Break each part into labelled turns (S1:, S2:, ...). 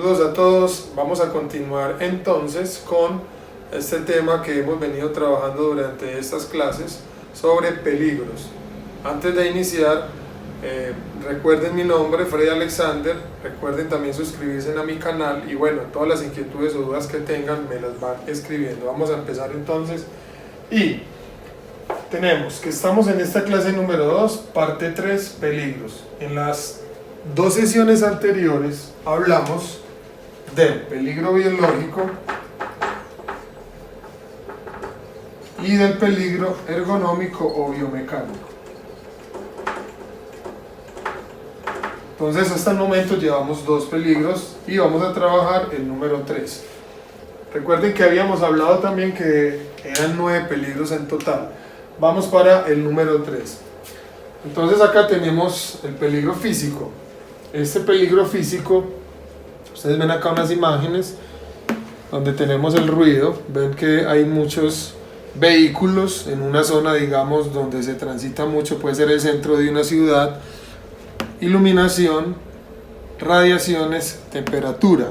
S1: Saludos a todos, vamos a continuar entonces con este tema que hemos venido trabajando durante estas clases sobre peligros. Antes de iniciar, recuerden mi nombre, Freddy Alexander, recuerden también suscribirse a mi canal y bueno, todas las inquietudes o dudas que tengan me las van escribiendo. Vamos a empezar entonces y tenemos que estamos en esta clase número 2, parte 3, peligros. En las dos sesiones anteriores hablamos del peligro biológico y del peligro ergonómico o biomecánico. Entonces hasta el momento llevamos 2 peligros y vamos a trabajar el número 3. Recuerden que habíamos hablado también que eran 9 peligros en total. Vamos para el número 3. Entonces acá tenemos el peligro físico. Este peligro físico, ustedes ven acá unas imágenes donde tenemos el ruido, ven que hay muchos vehículos en una zona, digamos, donde se transita mucho, puede ser el centro de una ciudad, iluminación, radiaciones, temperatura.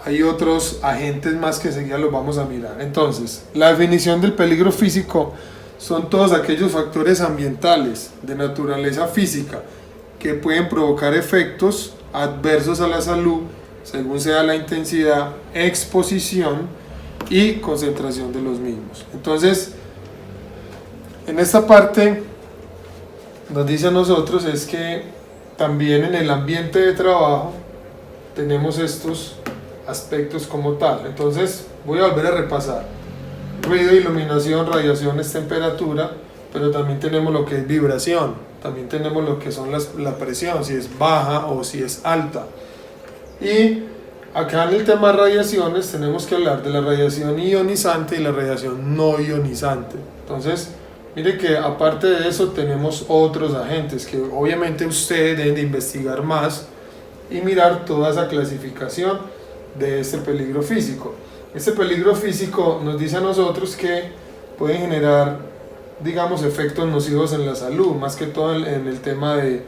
S1: Hay otros agentes más que enseguida los vamos a mirar. Entonces, la definición del peligro físico son todos aquellos factores ambientales de naturaleza física que pueden provocar efectos adversos a la salud según sea la intensidad, exposición y concentración de los mismos. Entonces, en esta parte nos dice a nosotros es que también en el ambiente de trabajo tenemos estos aspectos como tal. Entonces, voy a volver a repasar. Ruido, iluminación, radiaciones, temperatura, pero también tenemos lo que es vibración, también tenemos lo que son la presión, si es baja o si es alta. Y acá en el tema de radiaciones tenemos que hablar de la radiación ionizante y la radiación no ionizante. Entonces, mire que aparte de eso tenemos otros agentes que obviamente ustedes deben de investigar más y mirar toda esa clasificación de este peligro físico. Este peligro físico nos dice a nosotros que puede generar, digamos, efectos nocivos en la salud, más que todo en el tema de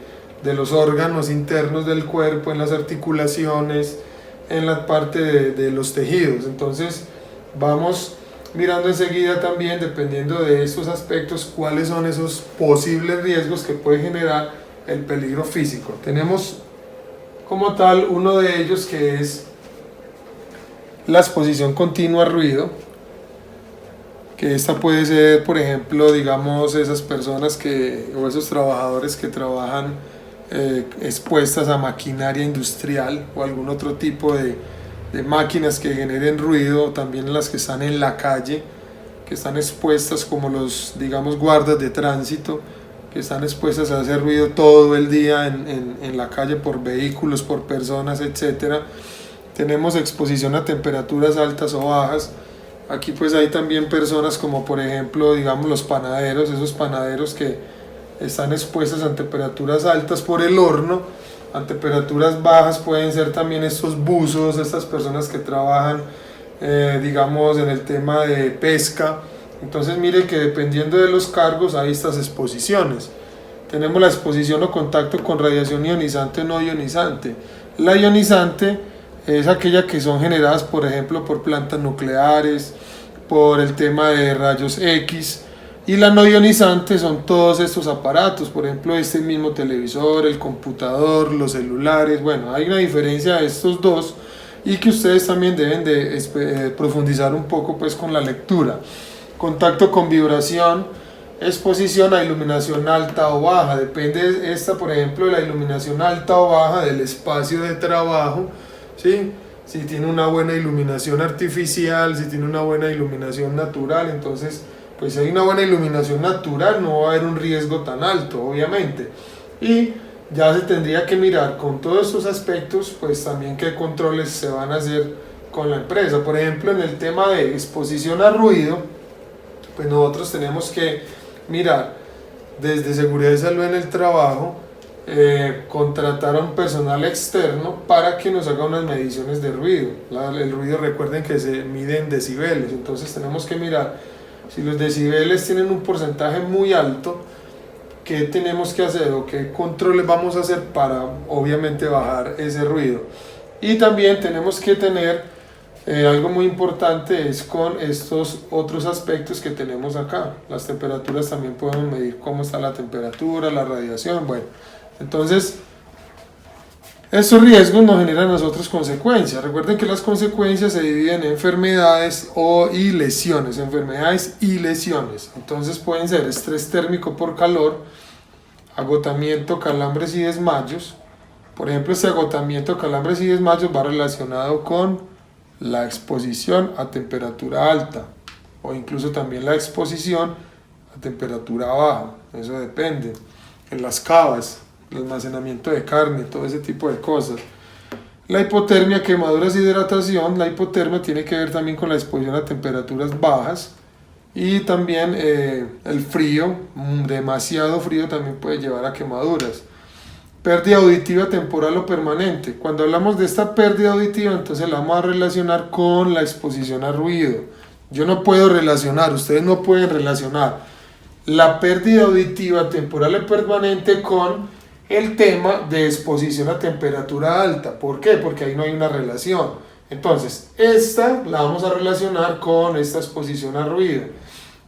S1: los órganos internos del cuerpo, en las articulaciones, en la parte de los tejidos. Entonces vamos mirando enseguida también, dependiendo de estos aspectos, cuáles son esos posibles riesgos que puede generar el peligro físico. Tenemos como tal uno de ellos que es la exposición continua a ruido, que esta puede ser, por ejemplo, digamos, esas personas o esos trabajadores que trabajan expuestas a maquinaria industrial o algún otro tipo de máquinas que generen ruido, también las que están en la calle, que están expuestas como los, digamos, guardas de tránsito, que están expuestas a hacer ruido todo el día en la calle por vehículos, por personas, etcétera. Tenemos exposición a temperaturas altas o bajas. Aquí pues hay también personas como por ejemplo, digamos, los panaderos, esos panaderos que están expuestos a temperaturas altas por el horno. A temperaturas bajas pueden ser también estos buzos, estas personas que trabajan, digamos, en el tema de pesca. Entonces mire que dependiendo de los cargos hay estas exposiciones. Tenemos la exposición o contacto con radiación ionizante o no ionizante. La ionizante es aquella que son generadas, por ejemplo, por plantas nucleares, por el tema de rayos X, y la no ionizante son todos estos aparatos, por ejemplo, este mismo televisor, el computador, los celulares. Bueno, hay una diferencia de estos dos y que ustedes también deben de profundizar un poco pues con la lectura. Contacto con vibración, exposición a iluminación alta o baja, depende esta, por ejemplo, de la iluminación alta o baja del espacio de trabajo. ¿Sí? Si tiene una buena iluminación artificial, si tiene una buena iluminación natural, entonces pues si hay una buena iluminación natural no va a haber un riesgo tan alto, obviamente. Y ya se tendría que mirar con todos estos aspectos pues también qué controles se van a hacer con la empresa. Por ejemplo, en el tema de exposición a ruido, pues nosotros tenemos que mirar desde seguridad y salud en el trabajo, contratar a un personal externo para que nos haga unas mediciones de ruido. El ruido, recuerden que se mide en decibeles, entonces tenemos que mirar si los decibeles tienen un porcentaje muy alto, qué tenemos que hacer o qué controles vamos a hacer para obviamente bajar ese ruido. Y también tenemos que tener algo muy importante es con estos otros aspectos que tenemos acá. Las temperaturas también podemos medir cómo está la temperatura, la radiación. Bueno, entonces estos riesgos nos generan a nosotros consecuencias. Recuerden que las consecuencias se dividen en enfermedades y lesiones. Enfermedades y lesiones. Entonces pueden ser estrés térmico por calor, agotamiento, calambres y desmayos. Por ejemplo, este agotamiento, calambres y desmayos va relacionado con la exposición a temperatura alta o incluso también la exposición a temperatura baja. Eso depende. En las cavas, el almacenamiento de carne, todo ese tipo de cosas. La hipotermia, quemaduras y hidratación. La hipotermia tiene que ver también con la exposición a temperaturas bajas. Y también el frío, demasiado frío también puede llevar a quemaduras. Pérdida auditiva temporal o permanente. Cuando hablamos de esta pérdida auditiva, entonces la vamos a relacionar con la exposición a ruido. Yo no puedo relacionar, ustedes no pueden relacionar la pérdida auditiva temporal o permanente con el tema de exposición a temperatura alta. ¿Por qué? Porque ahí no hay una relación. Entonces, esta la vamos a relacionar con esta exposición a ruido.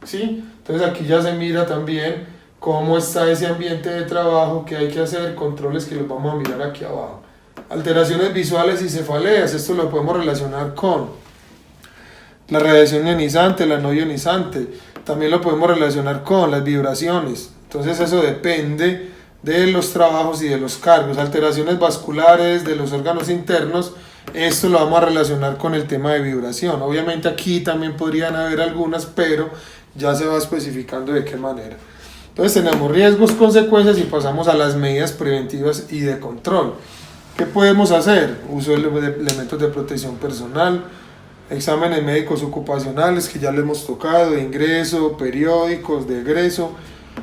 S1: ¿Sí? Entonces aquí ya se mira también cómo está ese ambiente de trabajo, que hay que hacer, controles que los vamos a mirar aquí abajo. Alteraciones visuales y cefaleas, esto lo podemos relacionar con la radiación ionizante, la no ionizante, también lo podemos relacionar con las vibraciones. Entonces eso depende de los trabajos y de los cargos. Alteraciones vasculares de los órganos internos, esto lo vamos a relacionar con el tema de vibración. Obviamente aquí también podrían haber algunas, pero ya se va especificando de qué manera. Entonces tenemos riesgos, consecuencias y pasamos a las medidas preventivas y de control. ¿Qué podemos hacer? Uso de elementos de protección personal, exámenes médicos ocupacionales que ya le hemos tocado, de ingreso, periódicos, de egreso,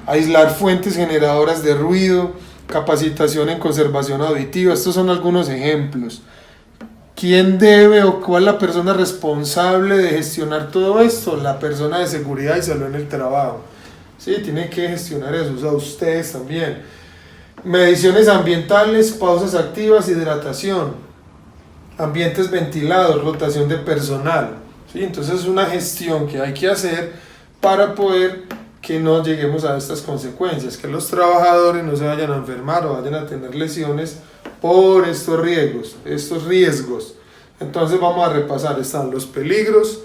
S1: aislar fuentes generadoras de ruido, capacitación en conservación auditiva. Estos son algunos ejemplos. ¿Quién debe o cuál es la persona responsable de gestionar todo esto? La persona de seguridad y salud en el trabajo. Sí, tiene que gestionar eso, o sea, ustedes también. Mediciones ambientales, pausas activas, hidratación, ambientes ventilados, rotación de personal. ¿Sí? Entonces es una gestión que hay que hacer para poder que no lleguemos a estas consecuencias, que los trabajadores no se vayan a enfermar o vayan a tener lesiones por estos riesgos. Entonces vamos a repasar, están los peligros.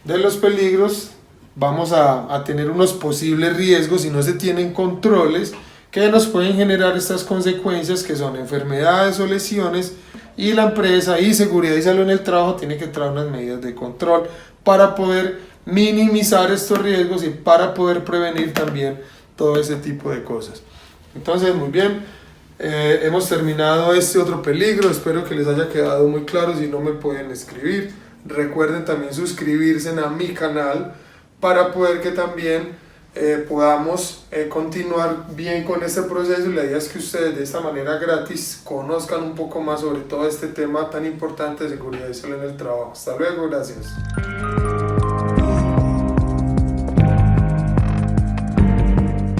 S1: De los peligros vamos a tener unos posibles riesgos si no se tienen controles que nos pueden generar estas consecuencias, que son enfermedades o lesiones, y la empresa y seguridad y salud en el trabajo tiene que traer unas medidas de control para poder minimizar estos riesgos y para poder prevenir también todo ese tipo de cosas. Entonces, muy bien, hemos terminado este otro peligro. Espero que les haya quedado muy claro. Si no, me pueden escribir. Recuerden también suscribirse a mi canal para poder que también podamos continuar bien con este proceso. Y la idea es que ustedes de esta manera gratis conozcan un poco más sobre todo este tema tan importante de seguridad y salud en el trabajo. Hasta luego, gracias.